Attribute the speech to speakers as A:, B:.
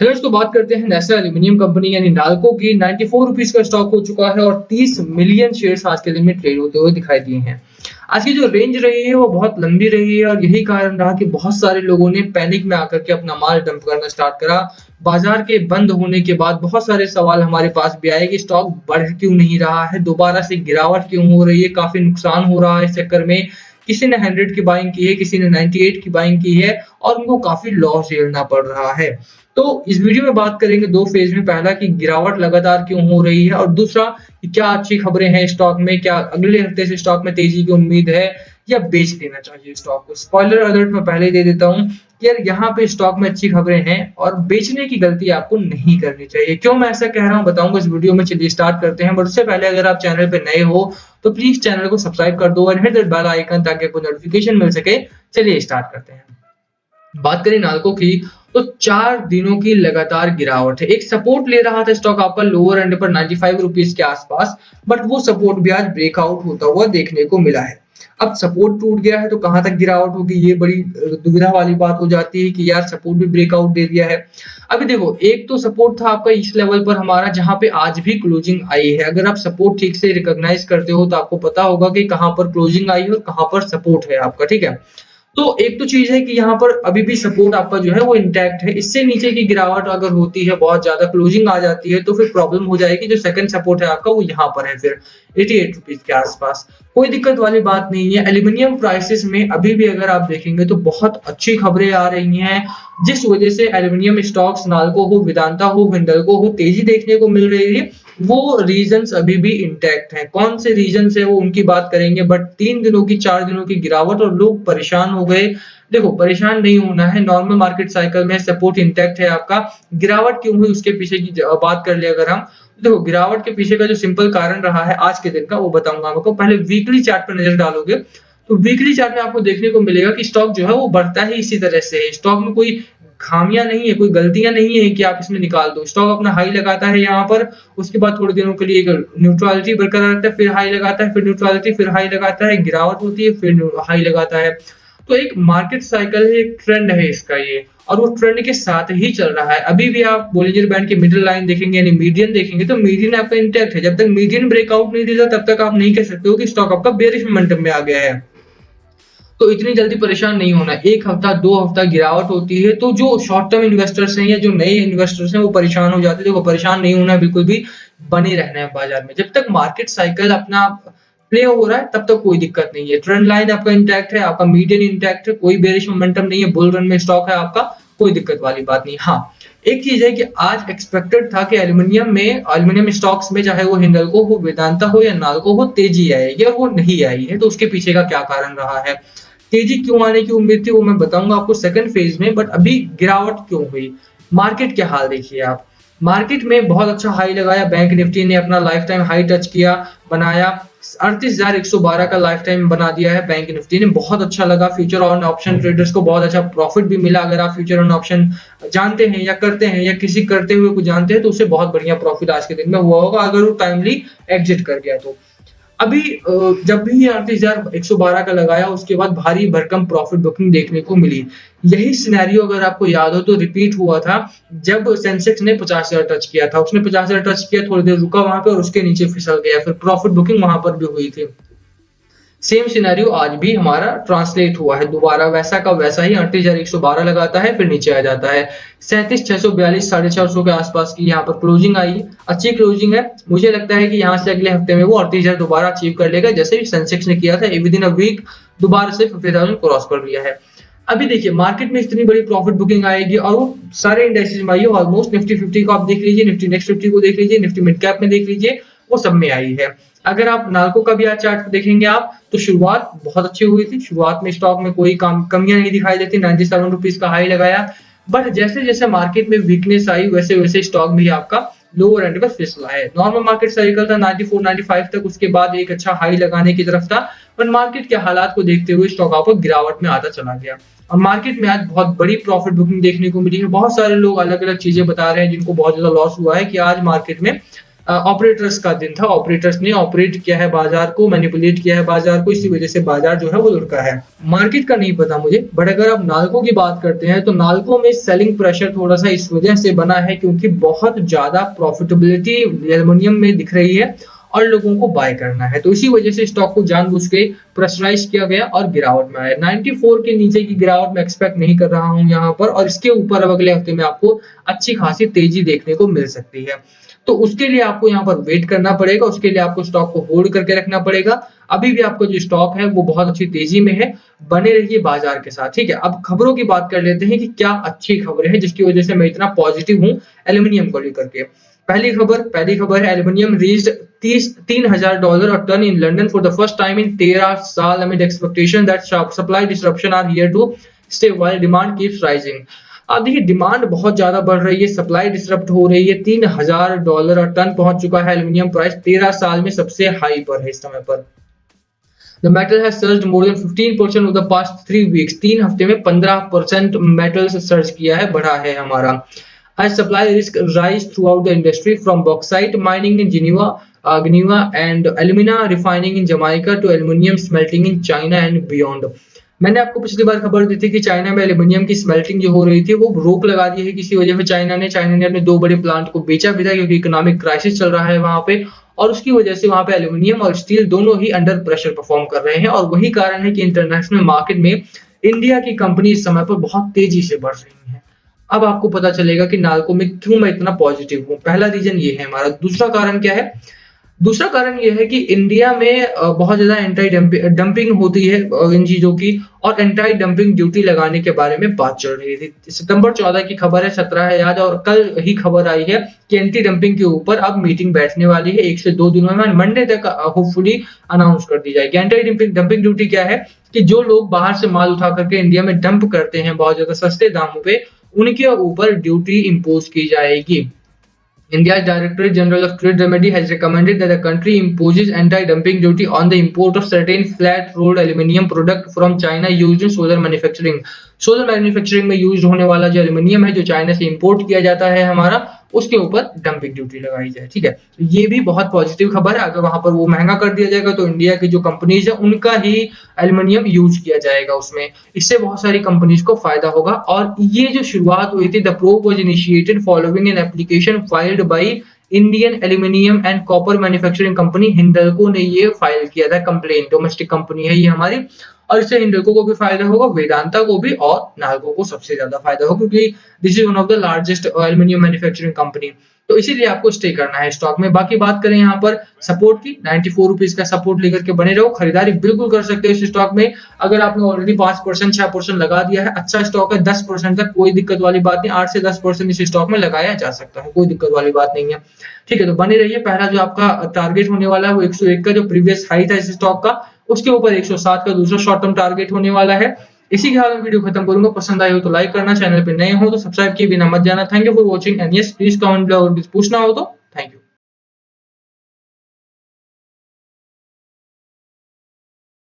A: फिर तो बात करते हैं नेशनल एल्यूमिनियम कंपनी यानी नाल्को की। 94 रुपीज का स्टॉक हो चुका है और 30 मिलियन शेयर्स आज के दिन में ट्रेड होते हुए दिखाई दिए हैं। आज की जो रेंज रही है वो बहुत लंबी रही है और यही कारण रहा कि बहुत सारे लोगों ने पैनिक में आकर के अपना माल डंप करना स्टार्ट करा। बाजार के बंद होने के बाद बहुत सारे सवाल हमारे पास भी आए कि स्टॉक बढ़ क्यों नहीं रहा है, दोबारा से गिरावट क्यों हो रही है, काफी नुकसान हो रहा है इस चक्कर में। किसी ने 100 की बाइंग की है, किसी ने 98 की बाइंग की है और उनको काफी लॉस झेलना पड़ रहा है। तो इस वीडियो में बात करेंगे 2 फेज में, पहला कि गिरावट लगातार क्यों हो रही है और दूसरा कि क्या अच्छी खबरें हैं स्टॉक में, क्या अगले हफ्ते से स्टॉक में तेजी की उम्मीद है या बेच देना चाहिए स्टॉक को। स्पॉइलर अलर्ट मैं पहले ही दे देता हूँ कि यार यहाँ पे स्टॉक में अच्छी खबरें हैं और बेचने की गलती आपको नहीं करनी चाहिए। क्यों मैं ऐसा कह रहा हूँ बताऊंगा इस वीडियो में। चलिए स्टार्ट करते हैं, बट उससे पहले अगर आप चैनल पे नए हो तो प्लीज चैनल को सब्सक्राइब कर दो और हिट दैट बेल आइकन ताकि आपको नोटिफिकेशन मिल सके। चलिए स्टार्ट करते हैं। बात करें नाल्को की तो 4 दिनों की लगातार गिरावट है। एक सपोर्ट ले रहा था स्टॉक आपका लोअर एंड पर 95 रुपीज के आसपास, बट वो सपोर्ट भी आज ब्रेकआउट होता हुआ देखने को मिला है। अब सपोर्ट टूट गया है तो कहां तक गिरावट होगी, ये बड़ी दुविधा वाली बात हो जाती है कि यार सपोर्ट भी ब्रेकआउट दे दिया है। अभी देखो, एक तो सपोर्ट था आपका इस लेवल पर हमारा जहां पे आज भी क्लोजिंग आई है। अगर आप सपोर्ट ठीक से रिकॉग्नाइज करते हो तो आपको पता होगा कि कहां पर क्लोजिंग आई है और कहां पर सपोर्ट है आपका, ठीक है। तो एक तो चीज है कि यहाँ पर अभी भी सपोर्ट आपका जो है वो इंटैक्ट है। इससे नीचे की गिरावट अगर होती है, बहुत ज्यादा क्लोजिंग आ जाती है, तो फिर प्रॉब्लम हो जाएगी। जो सेकंड सपोर्ट है आपका वो यहाँ पर है फिर 88 रुपीज के आसपास। कोई दिक्कत वाली बात नहीं है। एल्यूमिनियम प्राइसेस में अभी भी अगर आप देखेंगे तो बहुत अच्छी खबरें आ रही हैं, जिस वजह से एल्यूमिनियम स्टॉक्स नाल्को हो, वेदांता हो, हिंडल्को हो, तेजी देखने को मिल रही है। वो रीजंस अभी भी इंटैक्ट हैं। कौन से रीजंस है वो उनकी बात करेंगे, बट 3 दिनों की 4 दिनों की गिरावट और लोग परेशान हो गए। देखो, परेशान नहीं होना है, नॉर्मल मार्केट साइकिल में सपोर्ट इंटैक्ट है आपका। गिरावट क्यों हुई उसके पीछे की बात कर ले अगर हम, देखो गिरावट के पीछे का जो सिंपल कारण रहा है आज के दिन का वो बताऊंगा आपको। पहले वीकली चार्ट पर नजर डालोगे तो वीकली चार्ट में आपको देखने को मिलेगा कि स्टॉक जो है वो बढ़ता ही इसी तरह से है। स्टॉक में कोई खामियां नहीं है, कोई गलतियां नहीं है कि आप इसमें निकाल दो। स्टॉक अपना हाई लगाता है यहाँ पर, उसके बाद थोड़े दिनों के लिए एक न्यूट्रलिटी बरकरार रखता है, फिर हाई लगाता है, फिर न्यूट्रलिटी, फिर हाई लगाता है, गिरावट होती है, फिर हाई लगाता है। तो एक मार्केट साइकिल है, एक ट्रेंड है इसका ये, और वो ट्रेंड के साथ ही चल रहा है। अभी भी आप बोलिंजर बैंड की मिडिल लाइन देखेंगे यानी मीडियन देखेंगे तो मीडियन आपका इंटैक्ट है। जब तक मीडियन ब्रेकआउट नहीं देता तब तक आप नहीं कह सकते हो कि स्टॉक आपका बेरिश मोमेंटम में आ गया है। तो इतनी जल्दी परेशान नहीं होना। 1 हफ्ता 2 हफ्ता गिरावट होती है तो जो शॉर्ट टर्म इन्वेस्टर्स हैं या जो नए इन्वेस्टर्स हैं वो परेशान हो जाते हैं। देखो, परेशान नहीं होना, बिल्कुल भी बने रहना है बाजार में। जब तक मार्केट साइकिल अपना प्ले हो रहा है तब तक कोई दिक्कत नहीं है। ट्रेंड लाइन आपका इंटैक्ट है, आपका मीडियन इंटैक्ट है, कोई बेरिश मोमेंटम नहीं है, बुल रन में स्टॉक है आपका, कोई दिक्कत वाली बात नहीं। हाँ, एक चीज है कि आज एक्सपेक्टेड था कि एल्यूमिनियम स्टॉक्स में चाहे वो हिंडल्को हो, वेदांता हो या नाल्को हो, तेजी आएगी और वो नहीं आई है। तो उसके पीछे का क्या कारण रहा है, तेजी क्यों आने की उम्मीद थी, वो मैं बताऊंगा आपको सेकंड फेज में। बट अभी गिरावट क्यों हुई, मार्केट के हाल देखिए आप। मार्केट में बहुत अच्छा हाई लगाया, बैंक निफ्टी ने अपना लाइफ टाइम हाई टच किया, बनाया 38,112 का लाइफ टाइम बना दिया है बैंक निफ्टी ने। बहुत अच्छा लगा। फ्यूचर ऑन ऑप्शन ट्रेडर्स को बहुत अच्छा प्रॉफिट भी मिला। अगर आप फ्यूचर ऑन ऑप्शन जानते हैं या करते हैं या किसी करते हुए को जानते हैं तो उससे बहुत बढ़िया प्रॉफिट आज के दिन में हुआ होगा अगर वो टाइमली एग्जिट कर गया तो। अभी जब भी 38,112 का लगाया उसके बाद भारी भरकम प्रॉफिट बुकिंग देखने को मिली। यही सिनेरियो अगर आपको याद हो तो रिपीट हुआ था जब सेंसेक्स ने 50,000 टच किया था। उसने 50,000 टच किया, थोड़ी देर रुका वहां पे और उसके नीचे फिसल गया, फिर प्रॉफिट बुकिंग वहां पर भी हुई थी। सेम सिनेरियो आज भी हमारा ट्रांसलेट हुआ है दोबारा, वैसा का वैसा ही 38,112 लगाता है फिर नीचे आ जाता है। 37,642 450 के आसपास की यहाँ पर क्लोजिंग आई, अच्छी क्लोजिंग है। मुझे लगता है कि यहाँ से अगले हफ्ते में वो 38,000 दोबारा अचीव कर लेगा, जैसे सेंसेक्स ने किया था विद इन अ वीक दोबारा से 50,000 क्रॉस कर लिया है। अभी देखिए मार्केट में इतनी बड़ी प्रॉफिट बुकिंग आएगी और वो सारे इंडेक्सेस में आई है ऑलमोस्ट। निफ्टी 50 को आप देख लीजिए, निफ्टी नेक्स्ट 50 को देख लीजिए, निफ्टी मिड कैप में देख लीजिए, वो सब में आई है। अगर आप नाल्को का भी आज चार्ट देखेंगे आप तो शुरुआत बहुत अच्छी हुई थी। शुरुआत में स्टॉक में कोई कमियां नहीं दिखाई देती, 97 रुपीज का हाई लगाया, बट जैसे जैसे मार्केट में वीकनेस आई वैसे वैसे स्टॉक भी आपका लोअर एंड पर फिसला है। नॉर्मल मार्केट साइकिल था 94 95 तक, उसके बाद एक अच्छा हाई लगाने की तरफ था, पर मार्केट के हालात को देखते हुए स्टॉक आपको गिरावट में आता चला गया। और मार्केट में आज बहुत बड़ी प्रॉफिट बुकिंग देखने को मिली है। बहुत सारे लोग अलग अलग चीजें बता रहे हैं जिनको बहुत ज्यादा लॉस हुआ है कि आज मार्केट में ऑपरेटर्स का दिन था। ऑपरेटर्स ने ऑपरेट किया है बाजार को, मैनिपुलेट किया है बाजार को, इसी वजह से बाजार जो है वो लुढ़का है। मार्केट का नहीं पता मुझे, बट अगर आप नाल्को की बात करते हैं तो नाल्को में सेलिंग प्रेशर थोड़ा सा इस वजह से बना है क्योंकि बहुत ज्यादा प्रॉफिटेबिलिटी एल्युमिनियम में दिख रही है और लोगों को बाय करना है, तो इसी वजह से स्टॉक को जानबूझ के प्रेशराइज किया गया और गिरावट में आया। 94 के नीचे की गिरावट मैं एक्सपेक्ट नहीं कर रहा हूं यहाँ पर, और इसके ऊपर अब अगले हफ्ते में आपको अच्छी खासी तेजी देखने को मिल सकती है। तो उसके लिए आपको यहाँ पर वेट करना पड़ेगा, उसके लिए आपको स्टॉक को होल्ड करके रखना पड़ेगा। अभी भी आपको जो स्टॉक है वो बहुत अच्छी तेजी में है, बने रहिए बाजार के साथ, ठीक है। अब खबरों की बात कर लेते हैं कि क्या अच्छी खबरें हैं जिसकी वजह से मैं इतना पॉजिटिव हूँ एल्यूमिनियम को लेकर के। पहली खबर है, aluminium reached $3,000 a ton in London for the first time in 13 साल amid expectation that supply disruption are here to stay while demand keeps rising। अब देखिए डिमांड बहुत ज्यादा बढ़ रही है, सप्लाई डिसरप्ट हो रही है, $3,000 a ton पहुंच चुका है एल्यूमिनियम प्राइस, 13 साल में सबसे हाई पर है इस समय पर। The metal has surged more than 15% over the past 3 weeks। 3 हफ्ते में 15% मेटल सर्ज किया है, बढ़ा है हमारा। As supply risk rise throughout the industry from bauxite mining in Geneva and alumina refining in Jamaica to aluminum smelting in China and beyond। मैंने आपको पिछली बार खबर दी थी कि चाइना में एल्यूमिनियम की स्मेल्टिंग जो हो रही थी वो रोक लगा दी है किसी वजह से चाइना ने अपने 2 बड़े प्लांट को बेचा भी था क्योंकि इकोनॉमिक क्राइसिस चल रहा है वहां पे, और उसकी वजह से वहां पे एल्यूमिनियम और स्टील दोनों ही अंडर प्रेशर परफॉर्म कर रहे हैं, और वही कारण है कि इंटरनेशनल मार्केट में इंडिया की कंपनी इस समय पर बहुत तेजी से बढ़ रही है। अब आपको पता चलेगा कि नाल्को में क्यों मैं इतना पॉजिटिव हूँ। पहला रीजन ये है हमारा। दूसरा कारण क्या है? दूसरा कारण ये है कि इंडिया में बहुत ज्यादा एंटी डंपिंग होती है इन चीजों की, और एंटी डंपिंग ड्यूटी लगाने के बारे में बात चल रही थी। सितंबर 14 की खबर है, 17 है याद, और कल ही खबर आई है कि एंटी डंपिंग के ऊपर अब मीटिंग बैठने वाली है 1 से 2 दिनों में, मंडे तक होपफुली अनाउंस कर दी जाएगी। एंटी डंपिंग ड्यूटी क्या है कि जो लोग बाहर से माल उठा करके इंडिया में डंप करते हैं बहुत ज्यादा सस्ते दामों पे, उनके ऊपर ड्यूटी इम्पोज की जाएगी। India's Directorate General of Trade Remedy has recommended that the country imposes anti-dumping duty on the import of certain flat-rolled aluminium product from China used in solar manufacturing। Solar manufacturing में use होने वाला जो aluminium है जो China से import किया जाता है हमारा, उसके ऊपर डंपिंग ड्यूटी लगाई जाए, ठीक है। ये भी बहुत पॉजिटिव खबर है। अगर वहां पर वो महंगा कर दिया जाएगा तो इंडिया की जो कंपनीज है उनका ही एल्यूमिनियम यूज किया जाएगा उसमें, इससे बहुत सारी कंपनीज को फायदा होगा। और ये जो शुरुआत हुई थी, the probe was initiated following an application filed by Indian aluminium and copper manufacturing company. Hindalco ने ये फाइल किया था कंप्लेंट, डोमेस्टिक कंपनी है ये हमारी, और इससे हिंडल्को को भी फायदा होगा, वेदांता को भी, और नाल्को को सबसे ज्यादा फायदा होगा क्योंकि this is one of the largest aluminium manufacturing company. तो इसीलिए आपको स्टे करना है स्टॉक में। बाकी बात करें यहाँ पर सपोर्ट की, 94 रुपीज का सपोर्ट लेकर के बने रहो, खरीदारी बिल्कुल कर सकते हो इस स्टॉक में। अगर आपने ऑलरेडी 5% 6% लगा दिया है, अच्छा स्टॉक है, 10% तक कोई दिक्कत वाली बात नहीं, 8 से 10% इस स्टॉक में लगाया जा सकता है, कोई दिक्कत वाली बात नहीं है, ठीक है। तो बने रहिए। पहला जो आपका टारगेट होने वाला है वो 101 का जो प्रीवियस हाई था इस स्टॉक का, उसके ऊपर 107 का दूसरा शॉर्ट टर्म टारगेट होने वाला है। इसी के साथ मैं वीडियो खत्म करूंगा। पसंद आई हो तो लाइक करना, चैनल पे नए हो तो सब्सक्राइब किए बिना मत जाना। Thank you for watching and yes please comment below, और कुछ पूछना हो तो